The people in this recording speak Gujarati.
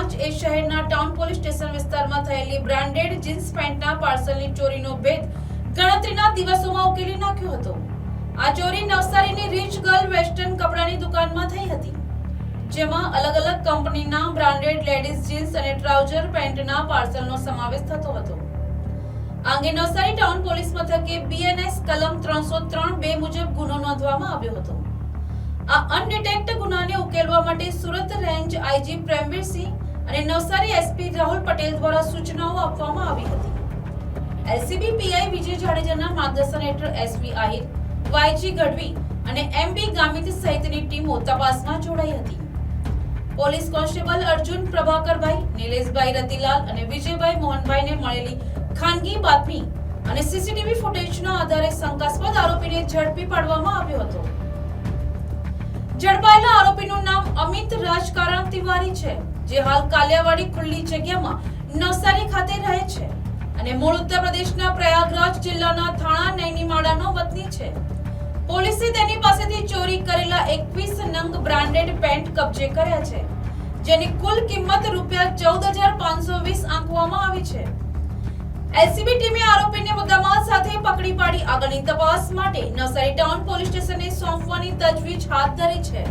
રોજ એ શહેરના ટાઉન પોલીસ સ્ટેશન વિસ્તારમાં થયેલી બ્રાન્ડેડ જીન્સ પેન્ટના પાર્સલની ચોરીનો ભેદ ગણતરીના દિવસોમાં ઉકેલી નાખ્યો હતો। આ ચોરી નવસારીની રીચ ગર્લ વેસ્ટર્ન કપડાની દુકાનમાં થઈ હતી, જેમાં અલગ અલગ કંપનીના બ્રાન્ડેડ લેડીઝ જીન્સ અને ટ્રાઉઝર પેન્ટના પાર્સલનો સમાવેશ થતો હતો। આ અંગે નવસારી ટાઉન પોલીસ મથકે બીએનએસ કલમ 303(2) મુજબ ગુનો નોંધવામાં આવ્યો હતો। આ અનડિટેક્ટ ગુનાને ઉકેલવા માટે સુરત રેન્જ આઈજી પ્રેમવીરસિંહ અને નવસારી એસપી રાહુલ પટેલ દ્વારા સૂચનાઓ આપવામાં આવી હતી। એલસીબી પીઆઈ વિજય જાડેજાના માર્ગદર્શન હેઠળ એસપી આહિર, વાયજી ગઢવી અને એમબી ગામિત સહિતની ટીમો તપાસમાં જોડાઈ હતી। પોલીસ કોન્સ્ટેબલ અર્જુન પ્રભાકરભાઈ, નિલેશભાઈ રતિલાલ અને વિજયભાઈ મોહનભાઈને મળેલી ખાનગી બાતમી અને સીસીટીવી ફૂટેજના આધારે શંકાસ્પદ આરોપીને ઝડપી પાડવામાં આવ્યો હતો। ઝડપાયેલા આરોપીનું નામ અમિત રાજકારણ તિવારી છે, જે હાલ કાલિયાવાડી ખુલ્લી જગ્યામાં નવસારી ખાતે રહે છે અને મૂળ ઉત્તર પ્રદેશના પ્રયાગરાજ જિલ્લાના થાણા નૈનીમાળાનો વતની છે। પોલીસે તેની પાસેથી ચોરી કરેલા 21 નંગ બ્રાન્ડેડ પેન્ટ કબજે કર્યા છે, જેની કુલ કિંમત ₹14,520 આંકવામાં આવી છે। એલસીબી ટીમે આરોપીને મુદ્દામાલ સાથે પકડી પાડી આગળની તપાસ માટે નવસારી ટાઉન પોલીસ સ્ટેશને સોંપવાની તજવીજ હાથ ધરી છે।